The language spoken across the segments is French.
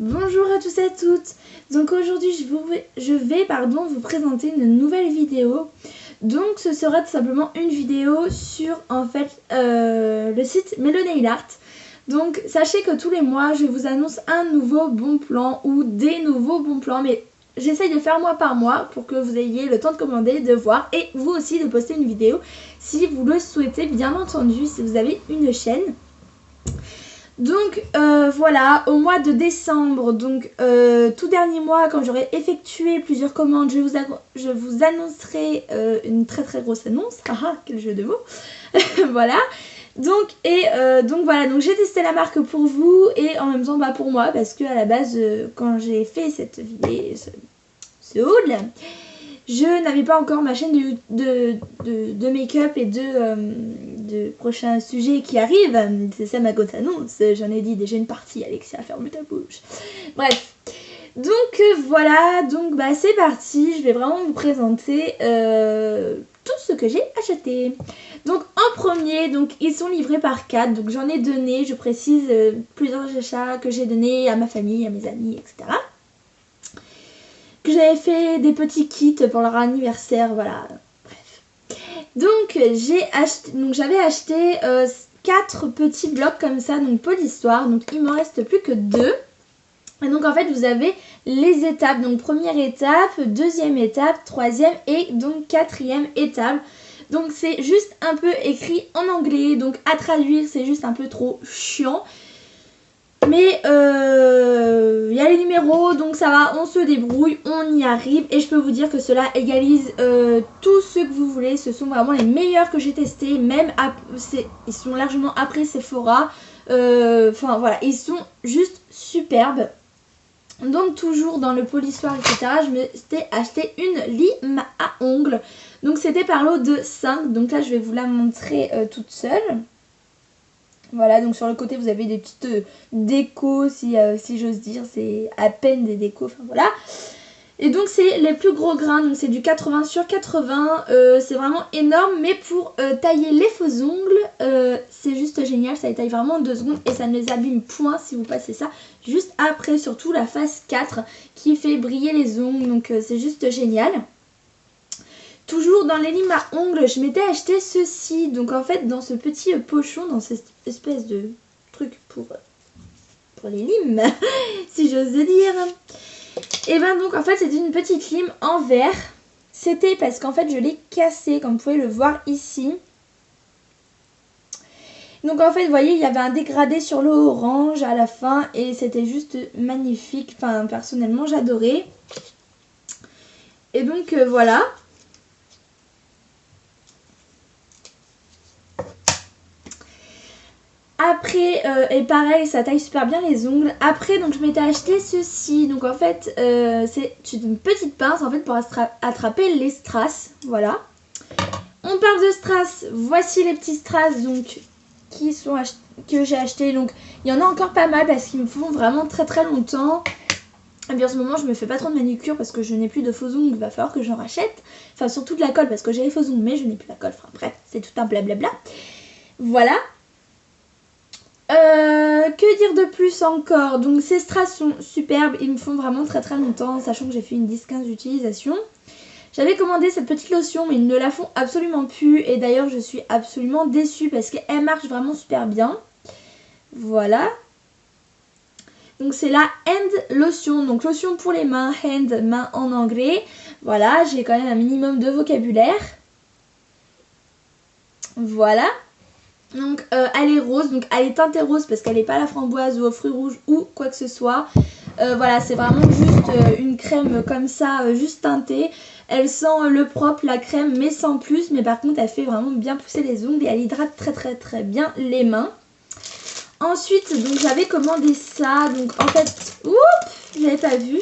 Bonjour à tous et à toutes. Donc aujourd'hui je vais vous présenter une nouvelle vidéo. Donc ce sera tout simplement une vidéo sur le site Mellow Nail Art. Donc sachez que tous les mois je vous annonce un nouveau bon plan ou des nouveaux bons plans, mais j'essaye de faire mois par mois pour que vous ayez le temps de commander, de voir et vous aussi de poster une vidéo si vous le souhaitez, bien entendu, si vous avez une chaîne. Donc voilà, au mois de décembre, donc tout dernier mois, quand j'aurai effectué plusieurs commandes, je vous annoncerai une très grosse annonce. Haha, quel jeu de mots. Voilà. Donc voilà, donc j'ai testé la marque pour vous et en même temps pour moi, parce que à la base quand j'ai fait cette vidéo, ce haul, je n'avais pas encore ma chaîne de make-up et de prochains sujets qui arrivent. C'est ça ma grosse annonce. J'en ai dit déjà une partie, Alexia, ferme ta bouche. Bref. Donc voilà, donc c'est parti. Je vais vraiment vous présenter tout ce que j'ai acheté. Donc en premier, donc ils sont livrés par 4. Donc j'en ai donné, je précise, plusieurs achats que j'ai donné à ma famille, à mes amis, etc. Que j'avais fait des petits kits pour leur anniversaire, voilà. Bref. Donc j'avais acheté 4 petits blocs comme ça, donc Polyhistoire. Donc il m'en reste plus que 2. Et donc en fait vous avez les étapes. Donc première étape, deuxième étape, troisième et donc quatrième étape. Donc c'est juste un peu écrit en anglais. Donc à traduire c'est juste un peu trop chiant. Mais il y a les numéros, donc ça va, on se débrouille, on y arrive. Et je peux vous dire que cela égalise tout ce que vous voulez. Ce sont vraiment les meilleurs que j'ai testés. Même ils sont largement après Sephora. Enfin voilà, ils sont juste superbes. Donc toujours dans le Polyhistoire, etc. Je me suis acheté une lime à ongles. Donc c'était par lot de 5. Donc là je vais vous la montrer toute seule. Voilà, donc sur le côté vous avez des petites décos, si j'ose dire, c'est à peine des décos, enfin voilà. Et donc c'est les plus gros grains, donc c'est du 80 sur 80, c'est vraiment énorme, mais pour tailler les faux ongles, c'est juste génial, ça les taille vraiment en 2 secondes et ça ne les abîme point si vous passez ça juste après, surtout la phase 4 qui fait briller les ongles, donc c'est juste génial. Toujours dans les limes à ongles, je m'étais acheté ceci. Donc en fait, dans ce petit pochon, dans cette espèce de truc pour les limes, si j'ose dire. Et donc en fait, c'était une petite lime en verre. C'était parce qu'en fait, je l'ai cassée, comme vous pouvez le voir ici. Donc en fait, vous voyez, il y avait un dégradé sur le orange à la fin et c'était juste magnifique. Enfin, personnellement, j'adorais. Et donc voilà. Après, et pareil, ça taille super bien les ongles. Après, donc je m'étais acheté ceci. Donc en fait, c'est une petite pince en fait pour attraper les strass. Voilà. On parle de strass. Voici les petits strass donc que j'ai acheté. Donc il y en a encore pas mal parce qu'ils me font vraiment très longtemps. Et bien en ce moment, je me fais pas trop de manucure parce que je n'ai plus de faux ongles. Il va falloir que j'en rachète. Enfin, surtout de la colle parce que j'ai les faux ongles, mais je n'ai plus la colle. Enfin bref, c'est tout un blablabla. Voilà. Que dire de plus encore? Donc ces strass sont superbes, ils me font vraiment très longtemps, sachant que j'ai fait une 10-15 d'utilisation. J'avais commandé cette petite lotion mais ils ne la font absolument plus et d'ailleurs je suis absolument déçue parce qu'elle marche vraiment super bien. Voilà. Donc c'est la Hand Lotion, donc lotion pour les mains, hand, main en anglais. Voilà, j'ai quand même un minimum de vocabulaire. Voilà. Donc elle est rose, donc elle est teintée rose parce qu'elle n'est pas à la framboise ou aux fruits rouges ou quoi que ce soit. Voilà, c'est vraiment juste une crème comme ça, juste teintée. Elle sent le propre, la crème, mais sans plus. Mais par contre, elle fait vraiment bien pousser les ongles et elle hydrate très bien les mains. Ensuite, donc j'avais commandé ça. Donc en fait, oups, je l'avais pas vu.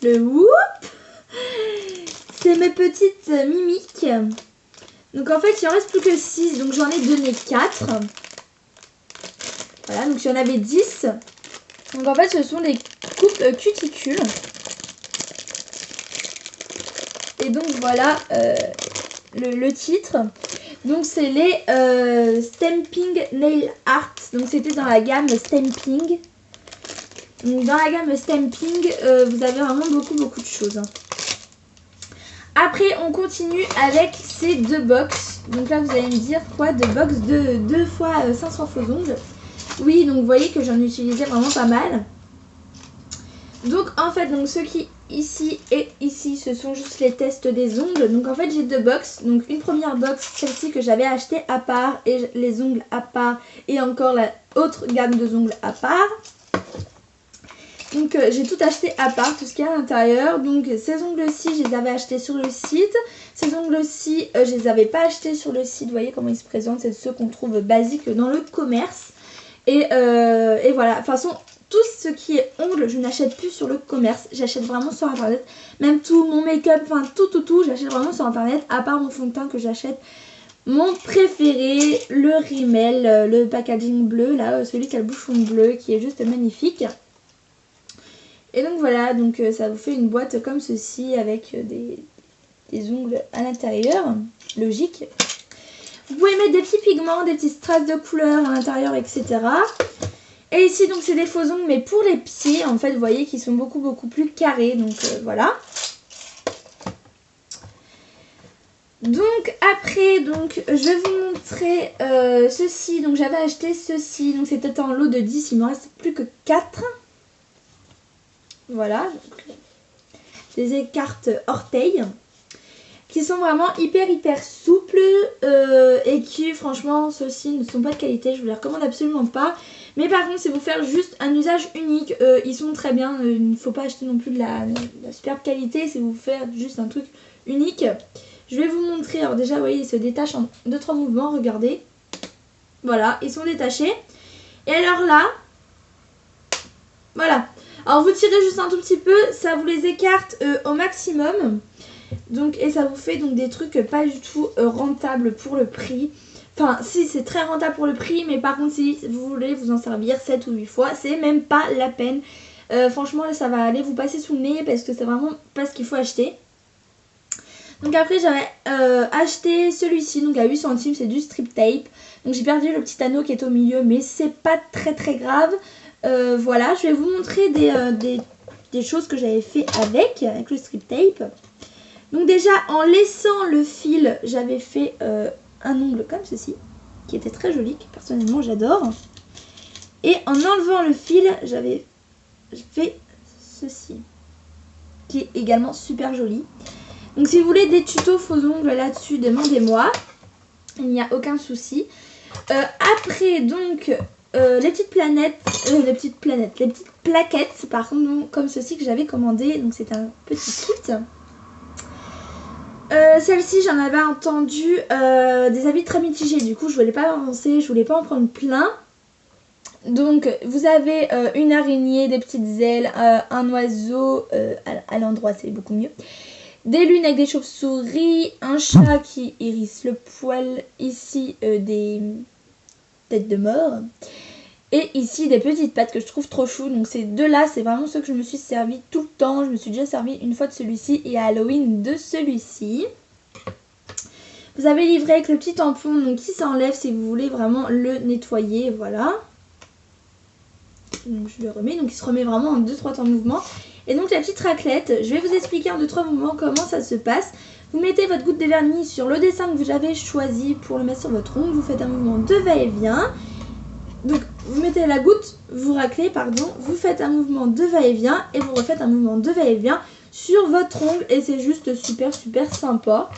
Le whoop, c'est mes petites mimiques. Donc en fait il en reste plus que 6, donc j'en ai donné 4. Voilà, donc il y en avait 10. Donc en fait ce sont des coupes cuticules. Et donc voilà le titre. Donc c'est les Stamping Nail Art. Donc c'était dans la gamme Stamping. Donc dans la gamme Stamping, vous avez vraiment beaucoup de choses. Après on continue avec ces deux box. Donc là vous allez me dire quoi, deux box de 2 fois 500 faux ongles. Oui, donc vous voyez que j'en utilisais vraiment pas mal. Donc en fait, donc ceux qui ici et ici, ce sont juste les tests des ongles. Donc en fait j'ai deux box. Donc une première box, celle-ci que j'avais achetée à part et les ongles à part. Et encore la autre gamme de ongles à part. Donc j'ai tout acheté à part, tout ce qu'il y a à l'intérieur. Donc ces ongles-ci, je les avais achetés sur le site. Ces ongles-ci, je les avais pas achetés sur le site. Vous voyez comment ils se présentent. C'est ceux qu'on trouve basiques dans le commerce. Et voilà, de toute façon, tout ce qui est ongles, je n'achète plus sur le commerce. J'achète vraiment sur internet. Même tout mon make-up, enfin tout, j'achète vraiment sur internet. À part mon fond de teint que j'achète. Mon préféré, le Rimmel, le packaging bleu, là, celui qui a le bouchon bleu, qui est juste magnifique. Et donc voilà, donc ça vous fait une boîte comme ceci avec des ongles à l'intérieur, logique. Vous pouvez mettre des petits pigments, des petites strass de couleur à l'intérieur, etc. Et ici donc c'est des faux ongles mais pour les pieds en fait, vous voyez qu'ils sont beaucoup plus carrés, donc voilà. Donc après, donc je vais vous montrer ceci. Donc j'avais acheté ceci, donc c'était en lot de 10, il me reste plus que 4. Voilà, donc, des écartes orteils qui sont vraiment hyper souples et qui franchement ceux-ci ne sont pas de qualité, je vous les recommande absolument pas. Mais par contre c'est vous faire juste un usage unique, ils sont très bien, il ne faut pas acheter non plus de la superbe qualité, c'est vous faire juste un truc unique. Je vais vous montrer, alors déjà vous voyez ils se détachent en 2-3 mouvements, regardez. Voilà, ils sont détachés. Et alors là, voilà. Alors vous tirez juste un tout petit peu, ça vous les écarte au maximum. Donc, et ça vous fait donc des trucs pas du tout rentables pour le prix. Enfin si, c'est très rentable pour le prix, mais par contre si vous voulez vous en servir 7 ou 8 fois, c'est même pas la peine. Franchement là ça va aller vous passer sous le nez parce que c'est vraiment pas ce qu'il faut acheter. Donc après j'avais acheté celui-ci, donc à 8 centimes, c'est du strip tape. Donc j'ai perdu le petit anneau qui est au milieu, mais c'est pas très grave. Voilà, je vais vous montrer des choses que j'avais fait avec le strip tape. Donc déjà en laissant le fil, j'avais fait un ongle comme ceci, qui était très joli, que personnellement j'adore. Et en enlevant le fil, j'avais fait ceci, qui est également super joli. Donc si vous voulez des tutos faux ongles là-dessus, demandez-moi, il n'y a aucun souci. Après donc les petites plaquettes, par contre donc, comme ceci que j'avais commandé, donc c'est un petit kit. Celle-ci j'en avais entendu des avis très mitigés, du coup je voulais pas avancer, je voulais pas en prendre plein. Donc vous avez une araignée, des petites ailes, un oiseau à l'endroit c'est beaucoup mieux. Des lunes avec des chauves-souris, un chat qui hérisse le poil, ici des têtes de mort. Et ici des petites pattes que je trouve trop chou. Donc ces deux là c'est vraiment ceux que je me suis servi tout le temps. Je me suis déjà servi une fois de celui-ci et à Halloween de celui-ci. Vous avez livré avec le petit tampon donc qui s'enlève si vous voulez vraiment le nettoyer. Voilà. Donc je le remets. Donc il se remet vraiment en 2-3 temps de mouvement. Et donc la petite raclette, je vais vous expliquer en 2-3 mouvements comment ça se passe. Vous mettez votre goutte de vernis sur le dessin que vous avez choisi pour le mettre sur votre ongle. Vous faites un mouvement de va-et-vient. Donc vous mettez la goutte, vous raclez, pardon, vous faites un mouvement de va-et-vient et vous refaites un mouvement de va-et-vient sur votre ongle et c'est juste super sympa.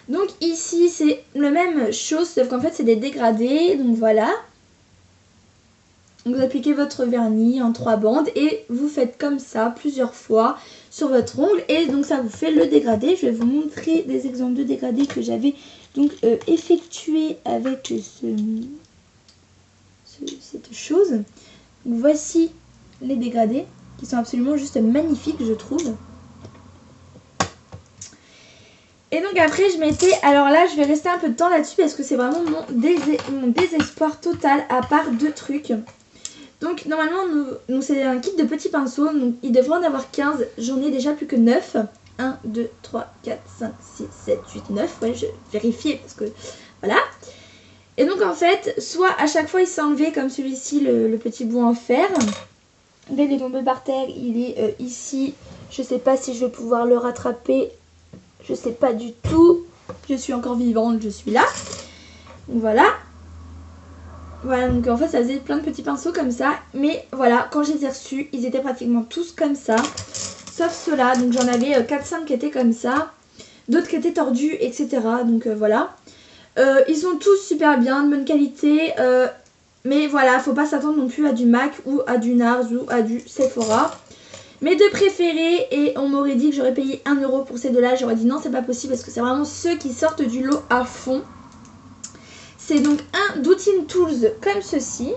Donc ici c'est la même chose sauf qu'en fait c'est des dégradés, donc voilà. Donc vous appliquez votre vernis en 3 bandes et vous faites comme ça plusieurs fois sur votre ongle et donc ça vous fait le dégradé. Je vais vous montrer des exemples de dégradés que j'avais donc effectués avec cette chose. Donc voici les dégradés qui sont absolument juste magnifiques je trouve. Et donc après je mettais, alors là je vais rester un peu de temps là-dessus parce que c'est vraiment mon désespoir total à part 2 trucs. Donc normalement nous c'est un kit de petits pinceaux, donc il devrait en avoir 15, j'en ai déjà plus que 9. 1, 2, 3, 4, 5, 6, 7, 8, 9, ouais je vérifiais parce que voilà. Et donc en fait, soit à chaque fois il s'est enlevé comme celui-ci, le petit bout en fer. Là il est tombé par terre, il est ici. Je sais pas si je vais pouvoir le rattraper. Je sais pas du tout. Je suis encore vivante, je suis là. Donc voilà. Voilà, donc en fait ça faisait plein de petits pinceaux comme ça. Mais voilà, quand je les ai reçus, ils étaient pratiquement tous comme ça. Sauf ceux-là, donc j'en avais 4-5 qui étaient comme ça. D'autres qui étaient tordus, etc. Donc voilà. Ils sont tous super bien, de bonne qualité. Mais voilà, faut pas s'attendre non plus à du MAC ou à du NARS ou à du Sephora. Mes deux préférés, et on m'aurait dit que j'aurais payé 1 € pour ces deux-là. J'aurais dit non, c'est pas possible parce que c'est vraiment ceux qui sortent du lot à fond. C'est donc un Doutine Tools comme ceci.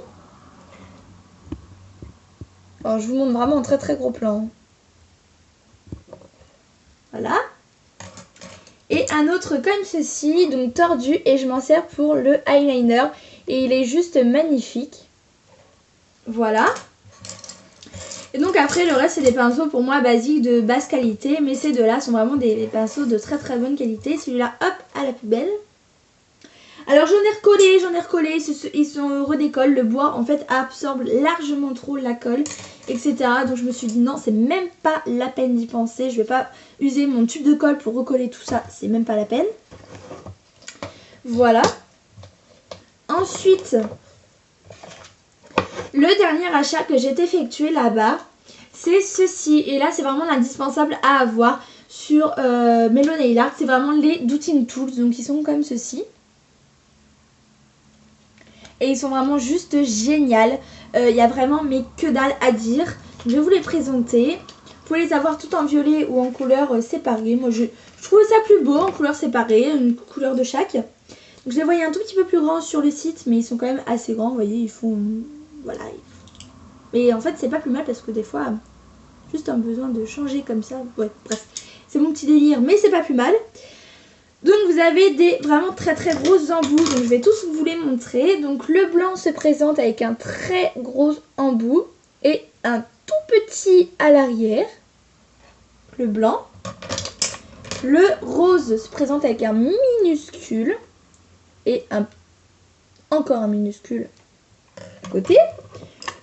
Alors, je vous montre vraiment un très très gros plan. Voilà. Et un autre comme ceci, donc tordu, et je m'en sers pour le eyeliner. Et il est juste magnifique. Voilà. Et donc après le reste c'est des pinceaux pour moi basiques de basse qualité. Mais ces deux là sont vraiment des pinceaux de très très bonne qualité. Celui-là hop à la poubelle. Alors j'en ai recollé, ils se redécollent. Le bois en fait absorbe largement trop la colle, etc. Donc je me suis dit non, c'est même pas la peine d'y penser. Je vais pas user mon tube de colle pour recoller tout ça, c'est même pas la peine. Voilà. Ensuite, le dernier achat que j'ai effectué là-bas, c'est ceci. Et là c'est vraiment l'indispensable à avoir sur Mellow Nail Art. C'est vraiment les Doutine Tools, donc ils sont comme ceci. Et ils sont vraiment juste géniaux. Il y a vraiment mais que dalle à dire. Je vais vous les présenter. Vous pouvez les avoir tout en violet ou en couleur séparée. Moi je trouve ça plus beau en couleur séparée, une couleur de chaque. Donc, je les voyais un tout petit peu plus grands sur le site, mais ils sont quand même assez grands. Vous voyez, ils font... Voilà. Mais en fait c'est pas plus mal parce que des fois, juste un besoin de changer comme ça. Ouais, bref. C'est mon petit délire, mais c'est pas plus mal. Donc vous avez des vraiment très très gros embouts, donc je vais tous vous les montrer. Donc le blanc se présente avec un très gros embout et un tout petit à l'arrière, le blanc. Le rose se présente avec un minuscule et encore un minuscule à côté.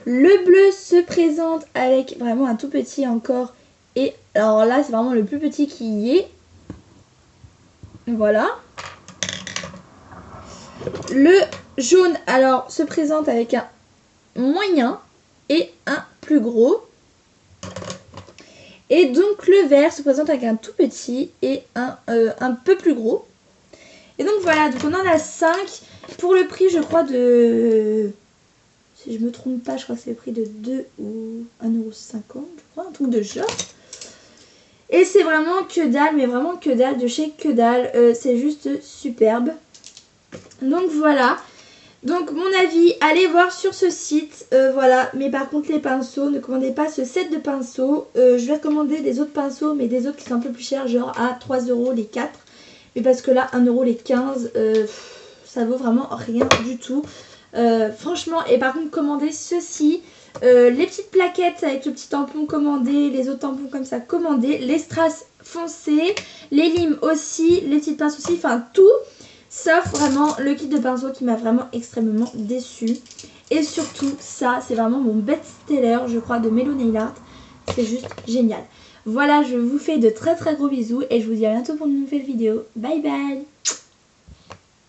Le bleu se présente avec vraiment un tout petit encore et alors là c'est vraiment le plus petit qui y est. Voilà. Le jaune, alors, se présente avec un moyen et un plus gros. Et donc, le vert se présente avec un tout petit et un peu plus gros. Et donc, voilà. Donc, on en a 5 pour le prix, je crois, de... Si je me trompe pas, je crois que c'est le prix de 2 ou 1,50 €, je crois. Un truc de genre. Et c'est vraiment que dalle, mais vraiment que dalle, de chez que dalle. C'est juste superbe. Donc voilà. Donc mon avis, allez voir sur ce site. Voilà. Mais par contre les pinceaux, ne commandez pas ce set de pinceaux. Je vais recommander des autres pinceaux, mais des autres qui sont un peu plus chers, genre à 3 € les 4. Mais parce que là, 1 € les 15, ça vaut vraiment rien du tout. Franchement, et par contre commandez ceci. Les petites plaquettes avec le petit tampon commandé, les autres tampons comme ça commandés, les strass foncés, les limes aussi, les petites pinces aussi, enfin tout, sauf vraiment le kit de pinceau qui m'a vraiment extrêmement déçue. Et surtout ça, c'est vraiment mon best-seller je crois de Mellow Nail Art, c'est juste génial. Voilà, je vous fais de très très gros bisous et je vous dis à bientôt pour une nouvelle vidéo. Bye bye.